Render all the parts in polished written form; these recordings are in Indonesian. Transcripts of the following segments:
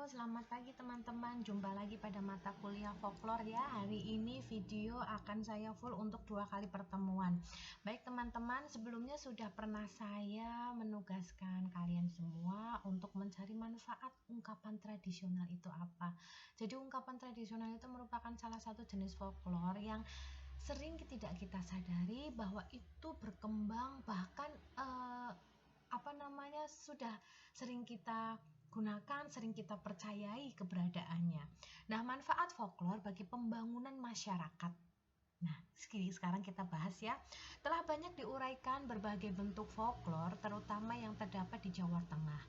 selamat pagi teman-teman. Jumpa lagi pada mata kuliah folklore ya. Hari ini video akan saya full untuk 2 kali pertemuan. Baik teman-teman, sebelumnya sudah pernah saya menugaskan kalian semua untuk mencari manfaat ungkapan tradisional itu apa. Jadi ungkapan tradisional itu merupakan salah satu jenis folklore yang sering tidak kita sadari bahwa itu berkembang, bahkan sudah sering kita gunakan, sering kita percayai keberadaannya. Nah, manfaat folklore bagi pembangunan masyarakat. Nah, sekarang kita bahas ya. Telah banyak diuraikan berbagai bentuk folklore, terutama yang terdapat di Jawa Tengah.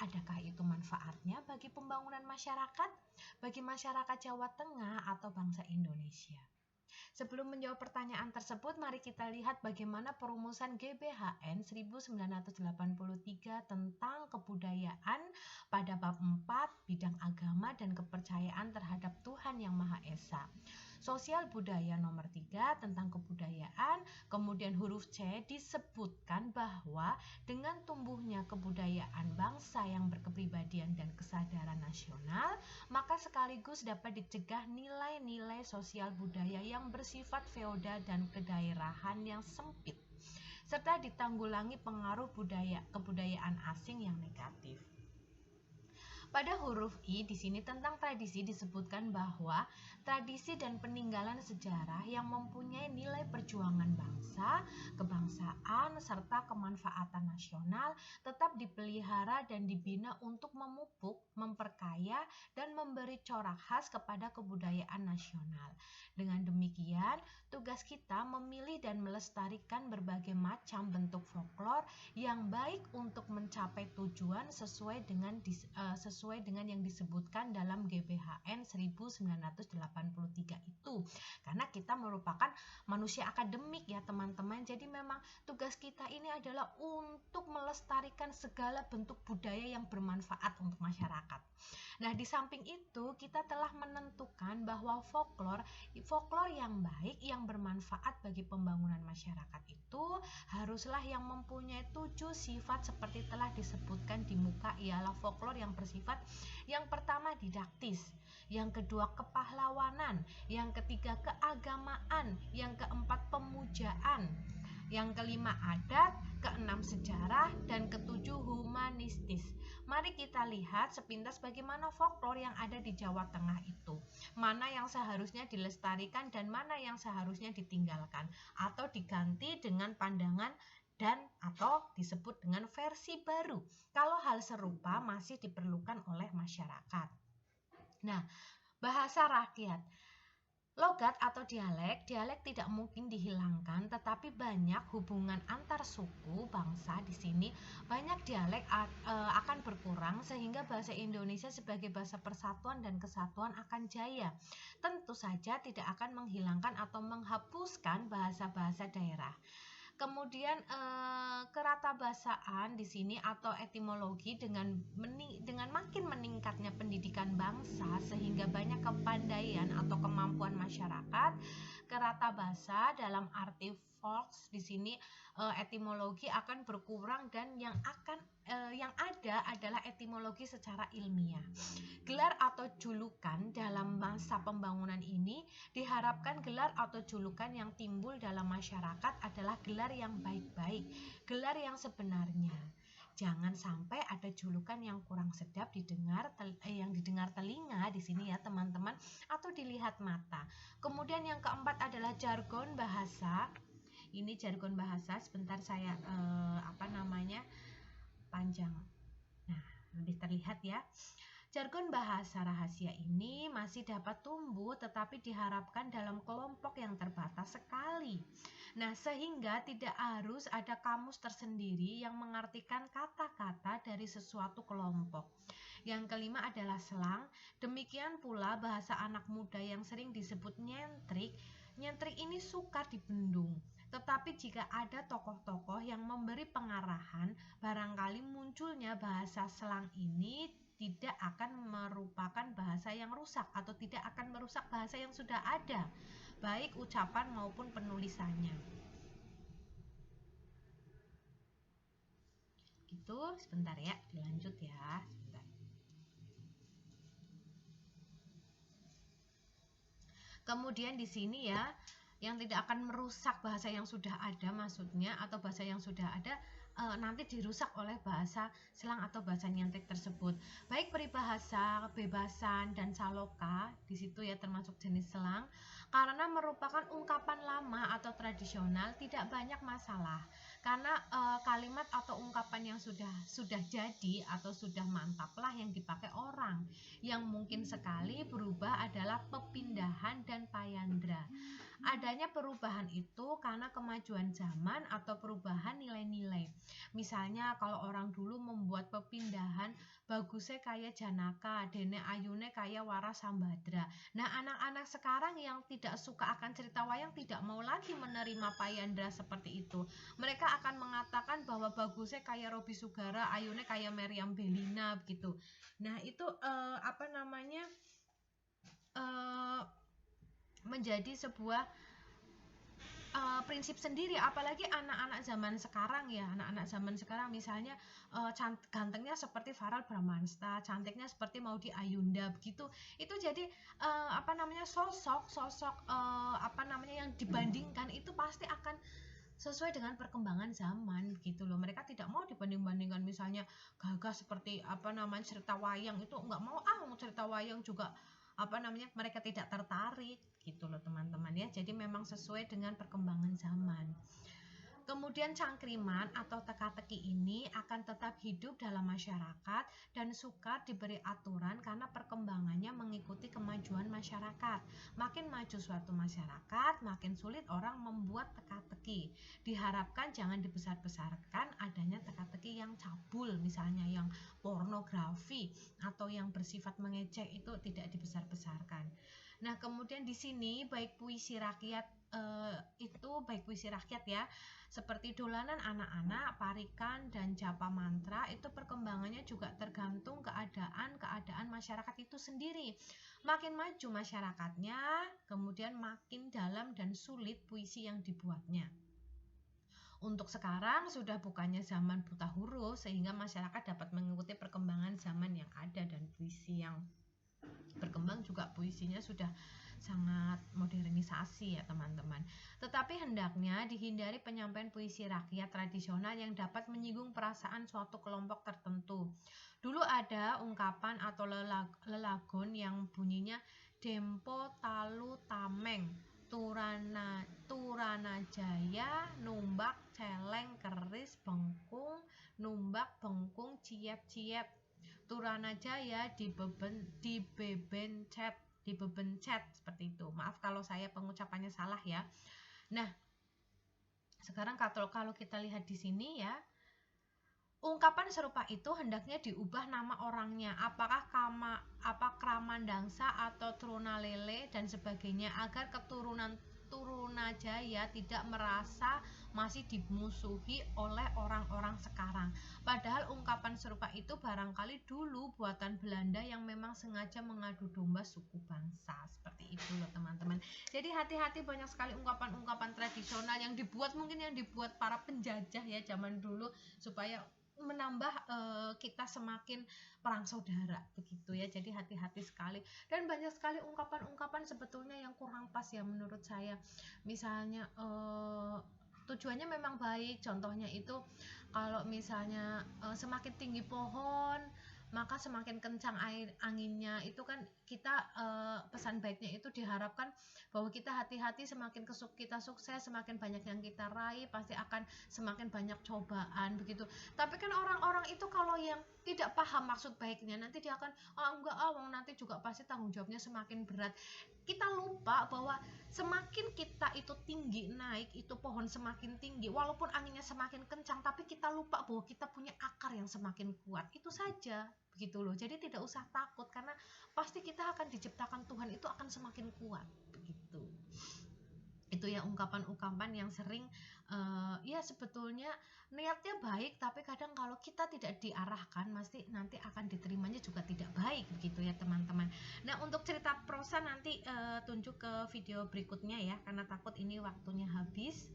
Adakah itu manfaatnya bagi pembangunan masyarakat, bagi masyarakat Jawa Tengah atau bangsa Indonesia? Sebelum menjawab pertanyaan tersebut, mari kita lihat bagaimana perumusan GBHN 1983 tentang kebudayaan pada bab 4 bidang agama dan kepercayaan terhadap Tuhan Yang Maha Esa. Sosial budaya nomor 3 tentang kebudayaan, kemudian huruf C disebutkan bahwa dengan tumbuhnya kebudayaan bangsa yang berkepribadian dan kesadaran nasional, maka sekaligus dapat dicegah nilai-nilai sosial budaya yang bersifat feodal dan kedaerahan yang sempit, serta ditanggulangi pengaruh kebudayaan asing yang negatif. Pada huruf I di sini tentang tradisi disebutkan bahwa tradisi dan peninggalan sejarah yang mempunyai nilai perjuangan bangsa, kebangsaan, serta kemanfaatan nasional tetap dipelihara dan dibina untuk memupuk, memperkaya, dan memberi corak khas kepada kebudayaan nasional. Dengan demikian, tugas kita memilih dan melestarikan berbagai macam bentuk folklore yang baik untuk mencapai tujuan sesuai dengan yang disebutkan dalam GBHN 1983 itu. Karena kita merupakan manusia akademik ya teman-teman. Jadi memang tugas kita ini adalah untuk melestarikan segala bentuk budaya yang bermanfaat untuk masyarakat. Nah, di samping itu kita telah menentukan bahwa folklore yang baik, yang bermanfaat bagi pembangunan masyarakat itu haruslah yang mempunyai 7 sifat seperti telah disebutkan di muka, ialah folklore yang bersifat yang pertama didaktis, yang kedua kepahlawanan, yang ketiga keagamaan, yang keempat pemujaan, yang kelima adat, keenam sejarah, dan ketujuh humanistis. Mari kita lihat sepintas bagaimana folklore yang ada di Jawa Tengah itu. Mana yang seharusnya dilestarikan dan mana yang seharusnya ditinggalkan atau diganti dengan pandangan dan atau disebut dengan versi baru kalau hal serupa masih diperlukan oleh masyarakat. Nah, bahasa rakyat. Logat atau dialek tidak mungkin dihilangkan, tetapi banyak hubungan antar suku bangsa di sini. Banyak dialek akan berkurang sehingga bahasa Indonesia sebagai bahasa persatuan dan kesatuan akan jaya. Tentu saja tidak akan menghilangkan atau menghapuskan bahasa-bahasa daerah. Kemudian keratabahasaan di sini atau etimologi dengan makin meningkatnya pendidikan bangsa sehingga banyak kepandaian atau kemampuan masyarakat, keratabahasa dalam arti folks di sini etimologi akan berkurang dan yang ada adalah etimologi secara ilmiah. Gelar atau julukan dalam masa pembangunan ini diharapkan gelar atau julukan yang timbul dalam masyarakat adalah gelar yang baik-baik, gelar yang sebenarnya. Jangan sampai ada julukan yang kurang sedap yang didengar telinga di sini ya teman-teman, atau dilihat mata. Kemudian yang keempat adalah jargon bahasa. Ini jargon bahasa, sebentar saya panjang. Nah, lebih terlihat ya. Jargon bahasa rahasia ini masih dapat tumbuh tetapi diharapkan dalam kelompok yang terbatas sekali. Nah, sehingga tidak harus ada kamus tersendiri yang mengartikan kata-kata dari sesuatu kelompok. Yang kelima adalah slang. Demikian pula bahasa anak muda yang sering disebut nyentrik. Nyentrik ini sukar dibendung. Tetapi jika ada tokoh-tokoh yang memberi pengarahan, barangkali munculnya bahasa slang ini tidak akan merupakan bahasa yang rusak atau tidak akan merusak bahasa yang sudah ada, baik ucapan maupun penulisannya. Gitu, sebentar ya, dilanjut ya. Sebentar. Kemudian di sini ya, yang tidak akan merusak bahasa yang sudah ada, maksudnya atau bahasa yang sudah ada nanti dirusak oleh bahasa selang atau bahasa nyentrik tersebut. Baik peribahasa, kebebasan, dan saloka di situ ya termasuk jenis selang, karena merupakan ungkapan lama atau tradisional tidak banyak masalah. Karena kalimat atau ungkapan yang sudah jadi atau sudah mantaplah yang dipakai orang. Yang mungkin sekali berubah adalah pepindahan dan payandra. Adanya perubahan itu karena kemajuan zaman atau perubahan nilai-nilai. Misalnya kalau orang dulu membuat pepindahan, bagusnya kayak Janaka, dene ayune kayak Waras Sambadra. Nah, anak-anak sekarang yang tidak suka akan cerita wayang tidak mau lagi menerima payandra seperti itu. Mereka akan mengatakan bahwa bagusnya kayak Robi Sugara, ayune kayak Meriam Belina begitu. Nah, itu menjadi sebuah prinsip sendiri, apalagi anak-anak zaman sekarang ya. Anak-anak zaman sekarang misalnya gantengnya seperti Farel Bramasta, cantiknya seperti Maudy Ayunda begitu. Itu jadi sosok yang dibandingkan itu pasti akan sesuai dengan perkembangan zaman gitu loh. Mereka tidak mau dibanding-bandingkan, misalnya gagah seperti cerita wayang itu nggak mau, cerita wayang juga mereka tidak tertarik gitu loh teman-teman ya. Jadi memang sesuai dengan perkembangan zaman. Kemudian cangkriman atau teka-teki ini akan tetap hidup dalam masyarakat dan sukar diberi aturan karena perkembangannya mengikuti kemajuan masyarakat. Makin maju suatu masyarakat, makin sulit orang membuat teka-teki. Diharapkan jangan dibesar-besarkan adanya teka-teki yang cabul, misalnya yang pornografi atau yang bersifat mengejek, itu tidak dibesar-besarkan. Nah, kemudian di sini baik puisi rakyat ya, seperti dolanan anak-anak, parikan, dan japa mantra, itu perkembangannya juga tergantung keadaan masyarakat itu sendiri. Makin maju masyarakatnya, kemudian makin dalam dan sulit puisi yang dibuatnya. Untuk sekarang sudah bukannya zaman buta huruf, sehingga masyarakat dapat mengikuti perkembangan zaman yang ada, dan puisi yang berkembang juga puisinya sudah sangat modernisasi ya teman-teman. Tetapi hendaknya dihindari penyampaian puisi rakyat tradisional yang dapat menyinggung perasaan suatu kelompok tertentu. Dulu ada ungkapan atau lelagon yang bunyinya Dempo Talu Tameng Turana Jaya Numbak Celeng Keris Bengkung Numbak Bengkung Ciep-ciep Turana Jaya dibebencet seperti itu. Maaf kalau saya pengucapannya salah ya. Nah, sekarang kalau kita lihat di sini ya, ungkapan serupa itu hendaknya diubah nama orangnya, apakah Kramandangsa atau Trunalele dan sebagainya, agar keturunan Turunajaya tidak merasa masih dimusuhi oleh orang-orang sekarang. Padahal ungkapan serupa itu barangkali dulu buatan Belanda yang memang sengaja mengadu domba suku bangsa. Seperti itu loh teman-teman. Jadi hati-hati, banyak sekali ungkapan-ungkapan tradisional yang dibuat para penjajah ya zaman dulu, supaya menambah kita semakin perang saudara begitu ya. Jadi hati-hati sekali, dan banyak sekali ungkapan-ungkapan sebetulnya yang kurang pas ya menurut saya. Misalnya tujuannya memang baik, contohnya itu kalau misalnya semakin tinggi pohon maka semakin kencang anginnya, itu kan kita pesan baiknya itu diharapkan bahwa kita hati-hati, semakin kita sukses, semakin banyak yang kita raih, pasti akan semakin banyak cobaan begitu. Tapi kan orang-orang itu kalau yang tidak paham maksud baiknya, nanti dia akan nanti juga pasti tanggung jawabnya semakin berat. Kita lupa bahwa semakin kita itu tinggi naik, itu pohon semakin tinggi, walaupun anginnya semakin kencang, tapi kita lupa bahwa kita punya akar yang semakin kuat. Itu saja begitu loh. Jadi tidak usah takut, karena pasti kita akan diciptakan Tuhan itu akan semakin kuat begitu. Itu ya ungkapan-ungkapan yang sering ya sebetulnya niatnya baik, tapi kadang kalau kita tidak diarahkan nanti akan diterimanya juga tidak baik begitu ya teman-teman. Nah, untuk cerita prosa nanti tunjuk ke video berikutnya ya, karena takut ini waktunya habis.